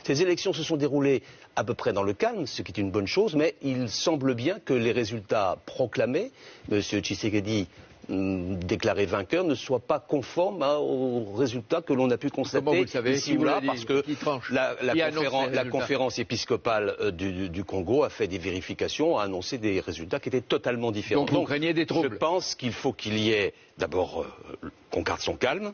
Ces élections se sont déroulées à peu près dans le calme, ce qui est une bonne chose, mais il semble bien que les résultats proclamés, M. Tshisekedi déclaré vainqueur, ne soient pas conformes aux résultats que l'on a pu constater ici ou là, parce que la conférence épiscopale du Congo a fait des vérifications, a annoncé des résultats qui étaient totalement différents. Donc vous craignez des troubles. Je pense qu'il faut qu'il y ait d'abord qu'on garde son calme,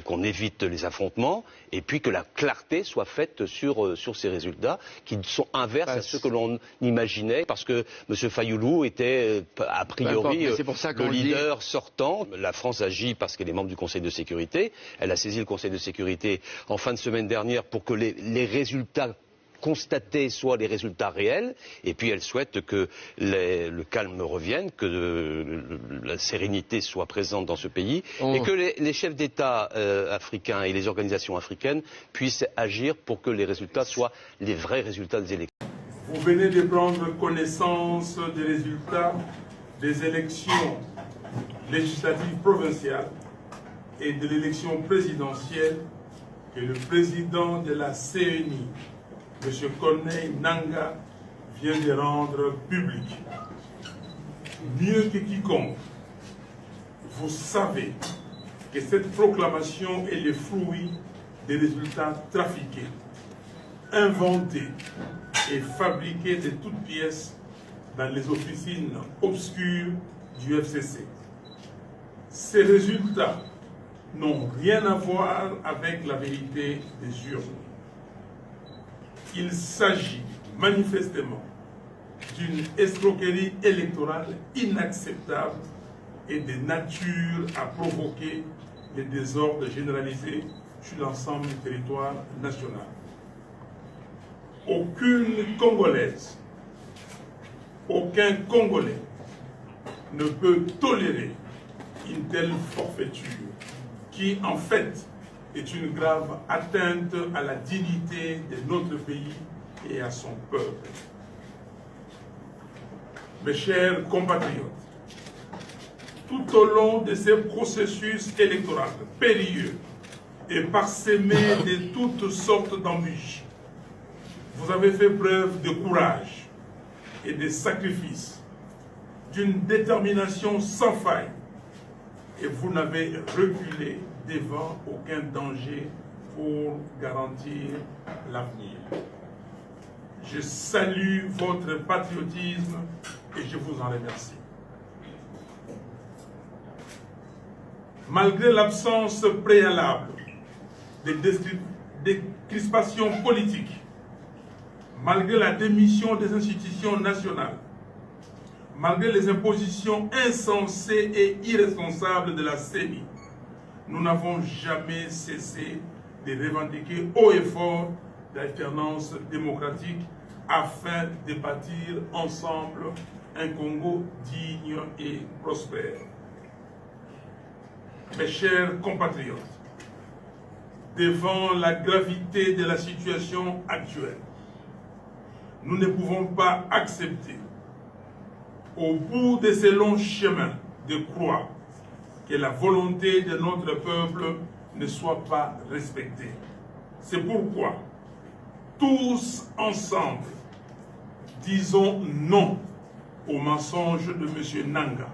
qu'on évite les affrontements, et puis que la clarté soit faite sur ces résultats qui sont inverses à ceux que l'on imaginait, parce que M. Fayoulou était a priori le leader sortant. La France agit parce qu'elle est membre du Conseil de sécurité. Elle a saisi le Conseil de sécurité en fin de semaine dernière pour que les résultats constater soient les résultats réels, et puis elle souhaite que le calme revienne, que la sérénité soit présente dans ce pays, et que les chefs d'État africains et les organisations africaines puissent agir pour que les résultats soient les vrais résultats des élections. Vous venez de prendre connaissance des résultats des élections législatives provinciales et de l'élection présidentielle que le président de la CENI, M. Corneille Nangaa, vient de rendre public. Mieux que quiconque, vous savez que cette proclamation est le fruit des résultats trafiqués, inventés et fabriqués de toutes pièces dans les officines obscures du FCC. Ces résultats n'ont rien à voir avec la vérité des urnes. Il s'agit manifestement d'une escroquerie électorale inacceptable et de nature à provoquer des désordres généralisés sur l'ensemble du territoire national. Aucune Congolaise, aucun Congolais ne peut tolérer une telle forfaiture qui, en fait, est une grave atteinte à la dignité de notre pays et à son peuple. Mes chers compatriotes, tout au long de ces processus électoraux périlleux et parsemés de toutes sortes d'embûches, vous avez fait preuve de courage et de sacrifice, d'une détermination sans faille, et vous n'avez reculé devant aucun danger pour garantir l'avenir. Je salue votre patriotisme et je vous en remercie. Malgré l'absence préalable des crispations politiques, malgré la démission des institutions nationales, malgré les impositions insensées et irresponsables de la CENI, nous n'avons jamais cessé de revendiquer haut et fort l'alternance démocratique afin de bâtir ensemble un Congo digne et prospère. Mes chers compatriotes, devant la gravité de la situation actuelle, nous ne pouvons pas accepter, au bout de ces longs chemins de croix, que la volonté de notre peuple ne soit pas respectée. C'est pourquoi, tous ensemble, disons non au mensonge de M. Nangaa,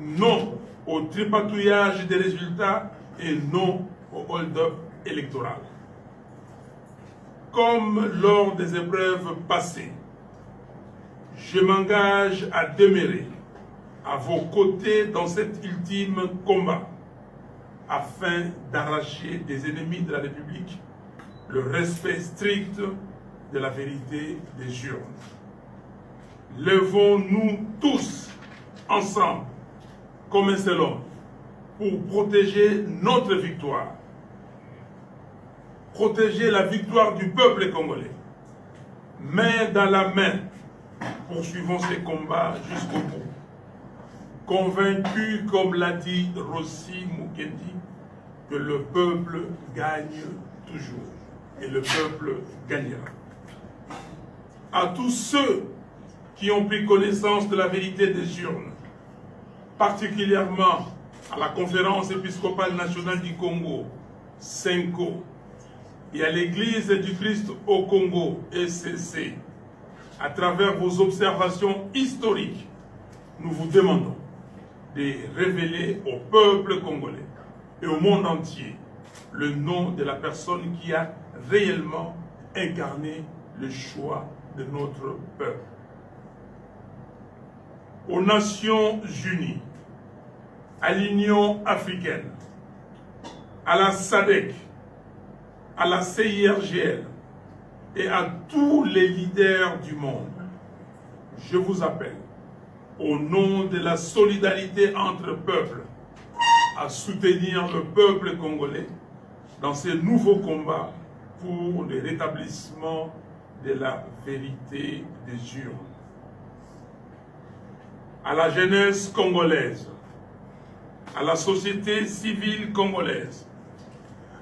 non au tripatouillage des résultats et non au hold-up électoral. Comme lors des épreuves passées, je m'engage à demeurer à vos côtés dans cet ultime combat afin d'arracher des ennemis de la République le respect strict de la vérité des urnes. Levons-nous tous ensemble comme un seul homme pour protéger notre victoire, protéger la victoire du peuple congolais. Main dans la main, poursuivons ces combats jusqu'au bout. Convaincu, comme l'a dit Rossi Mukendi, que le peuple gagne toujours et le peuple gagnera. À tous ceux qui ont pris connaissance de la vérité des urnes, particulièrement à la Conférence épiscopale nationale du Congo, CENCO, et à l'Église du Christ au Congo, ECC, à travers vos observations historiques, nous vous demandons de révéler au peuple congolais et au monde entier le nom de la personne qui a réellement incarné le choix de notre peuple. Aux Nations Unies, à l'Union africaine, à la SADC, à la CIRGL et à tous les leaders du monde, je vous appelle, au nom de la solidarité entre peuples, à soutenir le peuple congolais dans ces nouveaux combats pour le rétablissement de la vérité des urnes. À la jeunesse congolaise, à la société civile congolaise,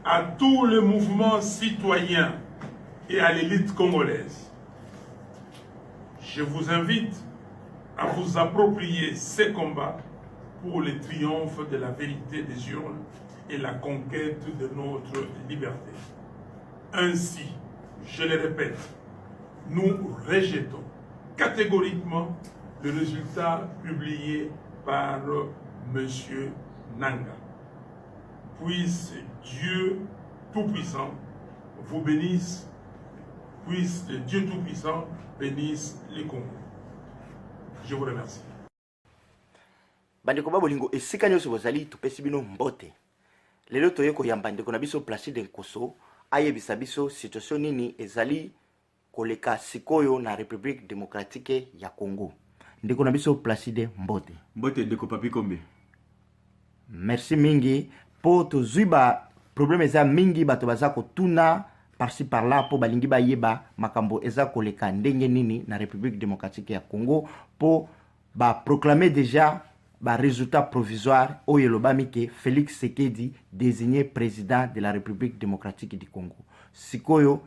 à tous les mouvements citoyens et à l'élite congolaise, je vous invite à vous approprier ces combats pour le triomphe de la vérité des urnes et la conquête de notre liberté. Ainsi, je le répète, nous rejetons catégoriquement le résultat publié par M. Nanga. Puisse Dieu Tout-Puissant vous bénisse, puisse le Dieu Tout-Puissant bénisse les Congos. Je vous remercie. Bandeko babolingo esika nyonso bozali topesi bino mbote. Lelo toye koyamba ndeko na biso Placide Nkoso ayebisa biso situation nini ezali koleka sikoyo na République démocratique ya Congo. Ndeko na biso Placide mbote. Mbote ndeko papi kombe. Merci mingi po tozuiba problème eza mingi bato baza kotuna par-ci par-là po balingi bayeba makambo eza koleka ndenge nini na République démocratique ya Congo po ba proclamer déjà ba résultat provisoire oyo lobami ke Félix Tshisekedi désigné président de la République démocratique du Congo. Sikoyo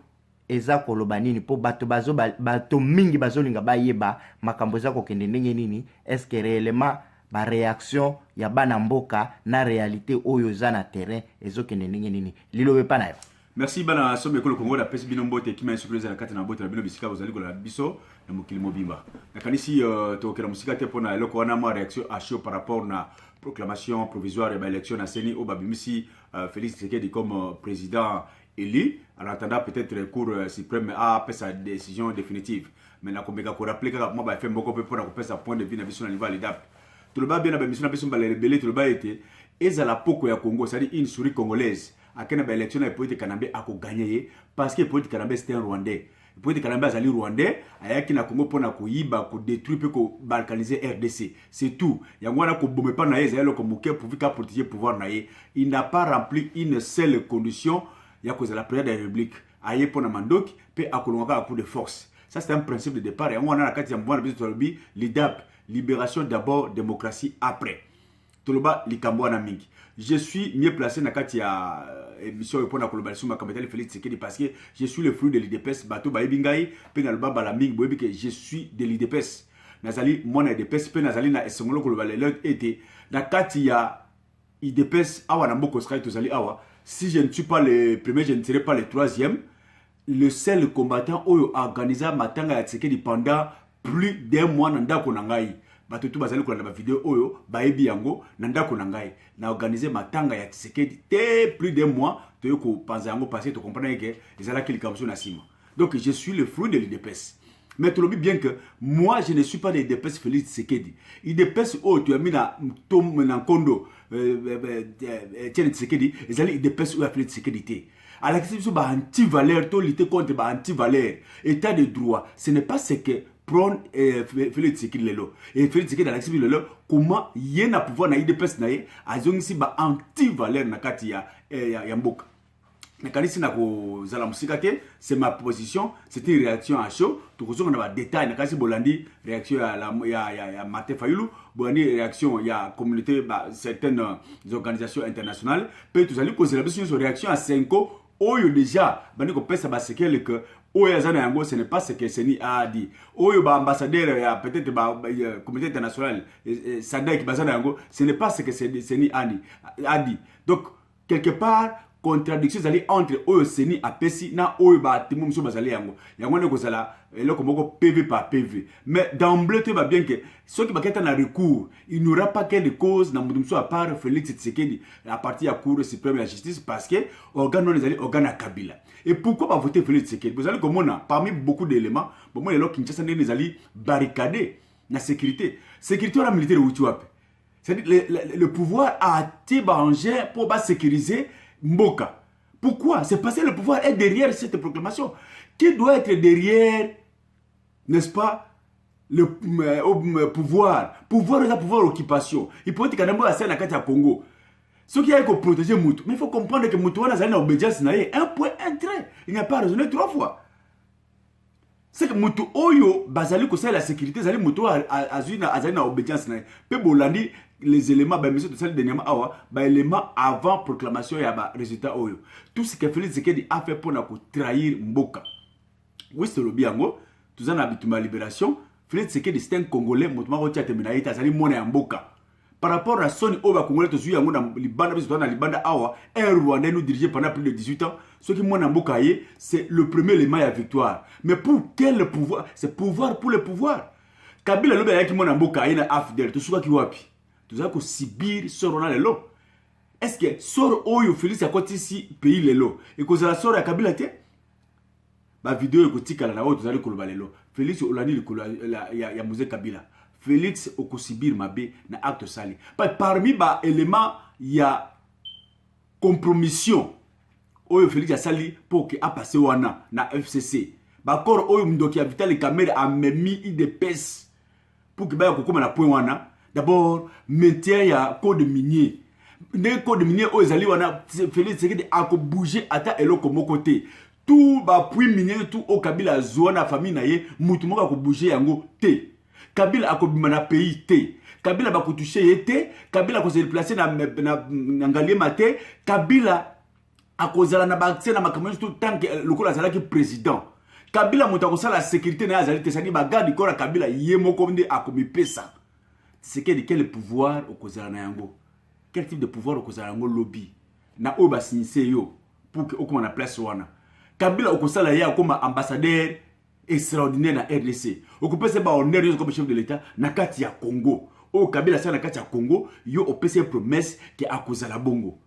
eza koloba nini po bato mingi bazolinga bayeba makambo eza kokende ndenge nini, est-ce que réellement ba réaction ya bana mboka na réalité oyo eza na terrain ezokende ndenge nini lilobe pa na yo. Merci bana somme ko le Congo la pesi bino mbote ki ma surprise na kati na bote na bino bisika bozali ko la biso na mokili mobimba. Na kanisi to kera musika te pona eloko wana ma réaction à chaud par rapport na proclamation provisoire et élection na seni au babimisi Félix Tshisekedi comme président élu en attendant peut-être le cour suprême a pris sa décision définitive. Mais na komeka ko rappeler que moi ba fait mboko pe pona ko pesa point de vue na biso na niveau l'IDAP. Tout le bas bien na biso na biso ba les rebelles tout le bas était ezala poko ya Congo, c'est-à-dire une souris congolaise. À quelle élection a été Kanambe a gagné parce que Poète Kanambe c'était un Rwandais. Poète Kanambe a Rwandais, a qui na Congo pour na koyiba, ko détruire, ko balkaniser RDC. C'est tout. Yangwana ko bombe pas naïe, zayelo ko mouké pour vika protéger pouvoir naïe. Il n'a pas rempli une seule condition. Ya cause de la présidence de la République. Aïe pour na mandok, pe a kolonga à coup de force. Ça c'est un principe de départ. Yangwana na kati ya mbwana biso tolobi, l'IDAP, libération d'abord, démocratie après. Toloba likambo na mingi. Je suis mieux placé dans la émission pour la collaboration avec Félix Tshisekedi parce que je suis le fruit de l'IDPS. Bato Baïbingaï, Penalba Balaming, que je suis de l'IDPS. Nazali, mon IDPS, Penazali, na Essongolo Kolobalelot était. Dans Katia IDPS, Awa Nambo Sky Tozali Awa. Si je ne suis pas le premier, je ne serai pas le troisième. Le seul combattant Oyo a organisé Matanga Tshisekedi pendant plus d'un mois dans Dakonangaï. Bato tu bazali kolanda ba vidéo oyo baebi yango na ndako na ngai na organiser matanga ya Tshisekedi te plus de mois to yoko panza yango passer to comprendre que ezala kili kamso na sima. Donc je suis le fruit de l'IDPS. Mais tu le dis bien que moi je ne suis pas de l'IDPS Félix Tshisekedi. l'IDPS oh tu as mis na tom na kondo tiens Tshisekedi ezali l'IDPS ou Félix Tshisekedi te. À la question ba anti-valeur to lutter contre ba anti-valeur état de droit, ce n'est pas ce que prendre Félix Tshisekedi lelo et Félix Tshisekedi dans l'activité lelo comment yena pouvoir na IDPS na ye azongisi ba anti valeur na kati ya mboka na kanisi na ko zala musika ke c'est ma position, c'était une réaction à chaud to kozonga na ba détail na kasi bolandi réaction ya Martin Fayulu bolandi réaction ya communauté ba certaines organisations internationales pe tous ali kozela biso sur réaction à 5 oyo déjà bandi ko pesa ba sekele que oyo azana yango ce n'est pas ce que Seni a dit. Oyo ba ambassadeur ya peut-être ba communauté internationale SADC bazana yango ce n'est pas ce que Seni a dit. Donc quelque part contradiction zali entre oyo seni apesi na oyo ba temo mso bazali yango yango ne kozala eloko moko PV par PV. Mais d'emblée tu vas bien que ceux qui baketa na recours il n'y aura pas quelle cause na mso à part Félix Tshisekedi à partir à Cour suprême de la justice parce que organe non les ali organe à Kabila. Et pourquoi pas voter Félix Tshisekedi? Vous allez comme on a parmi beaucoup d'éléments bon moi les Kinshasa les ali barricadés la sécurité on a militaire ou tu vois. C'est-à-dire le pouvoir a été bangé pour sécuriser Mboka. Pourquoi? C'est parce que le pouvoir est derrière cette proclamation. Qui doit être derrière, n'est-ce pas, le pouvoir? Pouvoir est un pouvoir d'occupation. Il peut être quand même à la carte à Congo. Ce qui a été protégé Moutou. Mais il faut comprendre que Moutou a une obédience, un point, un trait. Il n'a pas raisonné 3 fois. C'est que Moutou Oyo, Bazali, que c'est la sécurité, Zali Moutou a une obédience. Peu bolandi les éléments, ben monsieur tout ça dernièrement, éléments avant proclamation et résultat Oyo. Tout ce que Félix Tshisekedi a fait pour nous trahir Mboka. Oui, c'est le biango. Tout ça n'a habitué ma libération. Félix Tshisekedi c'est un Congolais, Moutouma Rotia Teminaïta, Zali Mone Mboka. Par rapport à Sony Oba Congolais, tu suis dans Libanda, parce que dans Libanda Awa, un Rwandais nous dirigeait pendant plus de 18 ans. Ce qui Mone Mboka c'est le premier élément à victoire. Mais pour quel pouvoir? C'est pouvoir pour le pouvoir. Kabila Lobe Yaki Mone Mboka est affidèle, tout ce qui wapi. Tout ça que Sibir sort dans les lots. Est-ce que sort Oyo Félix à côté ici pays les lots et que ça sort à Kabila te? Ba vidéo que tika la haute, vous allez koloba les lots. Félix Olani ya Mose Kabila. Félix Okosibir Mabe na acte sali. Parmi ba éléments il y a compromission. Oyo Félix a sali pour que a passé wana na FCC. Ba corps Oyo mdoki a vital les caméras a memi IDPS pour que ba kokoma na point wana. D'abord, maintien il y a code minier. Des codes miniers aux alliés wana Félix Tshisekedi a bougé ata eloko mokote. Tout ba puits minier tout au Kabila zona famille naye mutu moko ko bouger yango te. Kabila a ko bimana pays te. Kabila ba ko toucher te. Kabila ko se déplacer na ngaliema te. Kabila a ko zala na ba na makambo tout tant que le ko zala ki président. Kabila mutu ko sala sécurité na azali te sani ba garde corps Kabila yemoko nde a ko mipesa. C'est quel pouvoir au Kozana Yango? Quel type de pouvoir au Kozana Yango lobby? Na oba signissé yo pour que on a place wana. Kabila au Kosala ya comme ambassadeur extraordinaire na RDC. Occupé c'est ba honneur comme chef de l'état na kati ya Congo. O Kabila ça na kati ya Congo, yo au PC promesse que a Kozala bongo.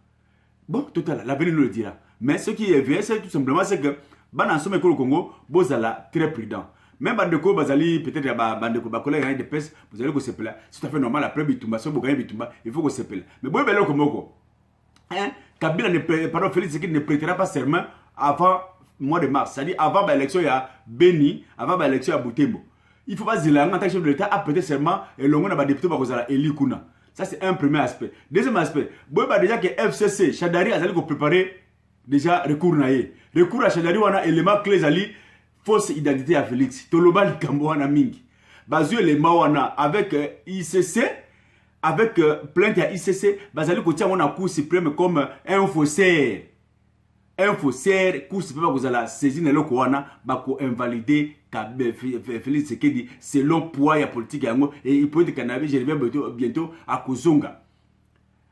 Bon, total, l'avenir nous le dira. Mais ce qui est vrai, c'est tout simplement c'est que ban en somme que le Congo, bozala très prudent. Même Bandeko Bazali, peut-être Bandeko Bakola gagne des pèses, vous allez que c'est là. C'est tout à fait normal après Bitumba, si vous gagnez Bitumba, il faut que c'est là. Mais bon, ben Komoko. Hein, Kabila pardon, Félix Tshisekedi ne prêtera pas serment avant mois de mars, c'est-à-dire avant l'élection à Beni, avant l'élection à Butembo. Il faut pas dire là, en tant que chef de l'État, a prêté serment et l'on a député Bakozala Eli Kuna. Ça c'est un premier aspect. Deuxième aspect, bon déjà que FCC, Chadari a préparé déjà recours naïe. Recours à Chadari, on a élément clé Zali. Fausse identité à Félix. Toloba Likamboana Mingi. Bazu les Mawana avec ICC, avec plainte à ICC, Bazali Kotia on a cour suprême comme un faussaire. Un faussaire, cour suprême vous allez saisir le Koana, bako invalider Félix Tshisekedi selon poids et politique et il peut être cannabis, je reviens bientôt à Kozonga.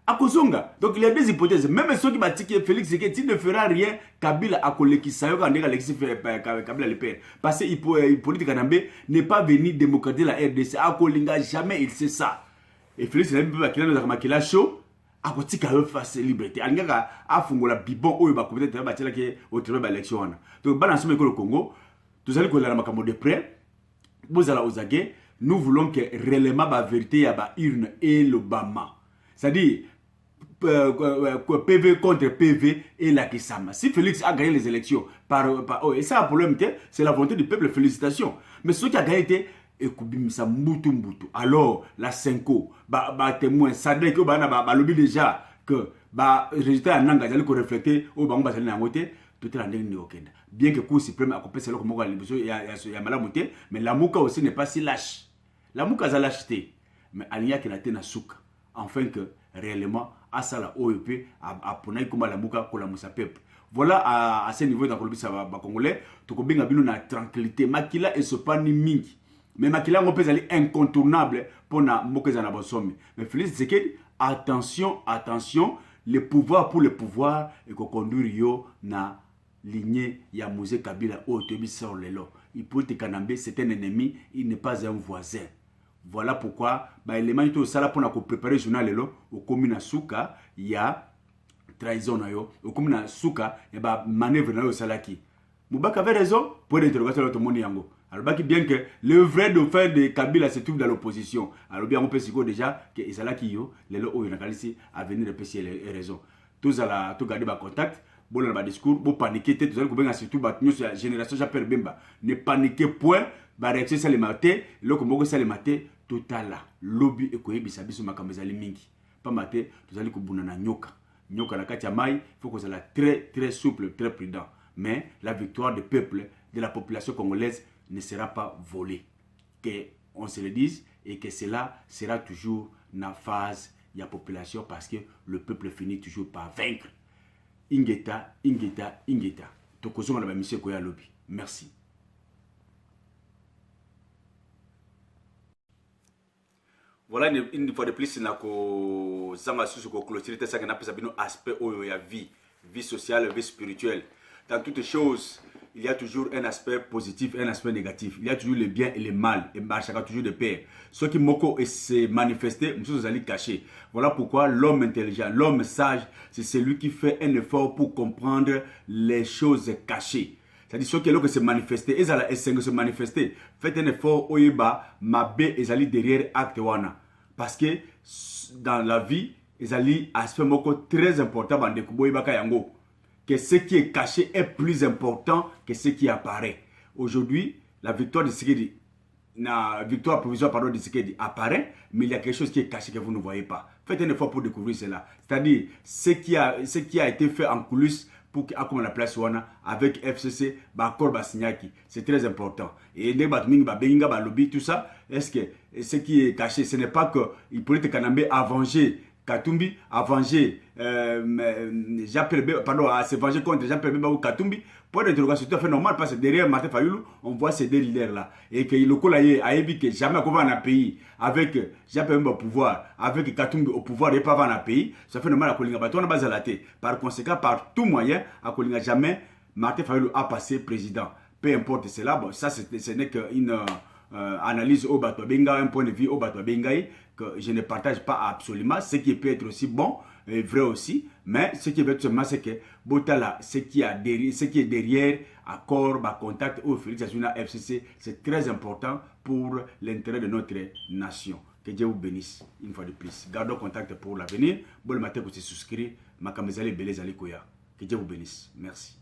À Kozonga. Donc il y a des hypothèses. Même ceux qui m'attiquent Félix Tshisekedi ne fera rien. Kabila a collé qui s'aille quand Alexis Kabila le père. Parce que politique Kanambe n'est pas venu démocratiser la RDC. A Kolinga jamais il sait ça. Et Félix Tshisekedi qui a chaud. A côté qui a face liberté. Alinga a fungola bibon ou il va peut-être battre qui au terme de l'élection. Donc balance le Congo. Tous allez coller la makambo de près. Vous allez aux aguets. Nous voulons que réellement la vérité y a ba urne et l'Obama. C'est-à-dire PV contre PV et la Kisama. Si Félix a gagné les élections et ça le problème c'est la volonté du peuple, félicitations. Mais ceux qui a gagné ekubimisa mbutu mbutu. Alors la Senko témoin Sadek que ba lobby déjà que résultat nanga jali ko refléter au bango bazali na ngote tout est en ligne okenda. Bien que cour suprême a coupé cela comme on ya malamuté, mais la muka aussi n'est pas si lâche. La muka za lâcheté, mais aliya qui na tena souka afin que réellement à ça la OEP à ponaï comme la muka ko la musa peuple. Voilà à ce niveau dans le bisa ba congolais to ko benga bino na tranquillité makila et so pas ni mingi. Mais makila ngo pesa incontournable pour na mboka za na bosomi. Mais Félix Tshisekedi attention le pouvoir pour le pouvoir et qu'on conduire yo na lignée ya Moïse Kabila au Tobi sort lelo. Hippolyte Kanambe c'est un ennemi, il n'est pas un voisin. Voilà pourquoi bah élément tout ça là pour préparer journal lelo au commune Souka, il y a trahison na yo, au commune Souka et bah manœuvre na yo salaki. Moubaka avait raison pour l'interrogatoire de tout le monde yango. Alors bah bien que le vrai dauphin de Kabila se trouve dans l'opposition. Alors bien on peut dire déjà que Isalaki yo lelo o yonakalisi à venir répéter les raisons. Tous à la tout garder ba contact. Bon dans le discours, bon paniquer tête, vous allez couper surtout la génération j'appelle Bemba. Ne paniquez point, bah réaction ça les maté, le comme ça les maté total là. Lobby et quoi bisa biso makamezali mingi. Pas maté, vous allez kubuna na nyoka. Nyoka la katia mai, faut que ça la très souple, très prudent. Mais la victoire du peuple, de la population congolaise ne sera pas volée. Que on se le dise et que cela sera toujours la phase de la population parce que le peuple finit toujours par vaincre. Ingeta. Tokozonga na ba mission ko ya lobby. Merci. Voilà une fois de plus na ko zanga susu ko clôturer ça que na pesa bino aspect oyo ya vie sociale, vie spirituelle. Dans toutes choses, il y a toujours un aspect positif et un aspect négatif. Il y a toujours le bien et le mal. Et chacun toujours de pair. Ceux qui moko et se manifester, nous allons cacher. Voilà pourquoi l'homme intelligent, l'homme sage, c'est celui qui fait un effort pour comprendre les choses cachées. C'est-à-dire ceux qui ont se manifester, ils allaient essayer de se manifester. Faites un effort, oyiba, mabe, ils allaient derrière acte wana. Parce que dans la vie, ils allaient aspect moko très important dans le baka yango. Que ce qui est caché est plus important que ce qui apparaît. Aujourd'hui, la victoire de Tshisekedi, la victoire provisoire de Tshisekedi apparaît, mais il y a quelque chose qui est caché que vous ne voyez pas. Faites un effort pour découvrir cela. C'est-à-dire, ce qui a été fait en coulisses pour qu'on la place avec FCC, c'est très important. Et les lobby, tout ça, est-ce que ce qui est caché, ce n'est pas que Hippolyte Kanambe a vengé Katumbi, a vengé pardon, à se venger contre Jean-Pierre Bemba ou Katumbi. Point d'interrogation tout à fait normal parce que derrière Martin Fayulu, on voit ces deux leaders là. Et que le Kolaye a dit que jamais qu'on va dans un pays avec Jean-Pierre Bemba au pouvoir, avec Katumbi au pouvoir et pas dans un pays, ça fait normal à Kolinga Baton à base à la tête. Par conséquent, par tout moyen, à Kolinga jamais Martin Fayulu a passé président. Peu importe cela, bon, ça ce n'est qu'une analyse au Bato Benga, un point de vue au Bato Bengaï que je ne partage pas absolument, ce qui peut être aussi bon et vrai aussi, mais ce qui est vrai seulement c'est que Botala, ce qui est derrière accord, contact ou félicitations à FCC, c'est très important pour l'intérêt de notre nation. Que Dieu vous bénisse une fois de plus. Gardons contact pour l'avenir. Bon le matin que vous souscrivez, ma camisole beleza likoya. Que Dieu vous bénisse. Merci.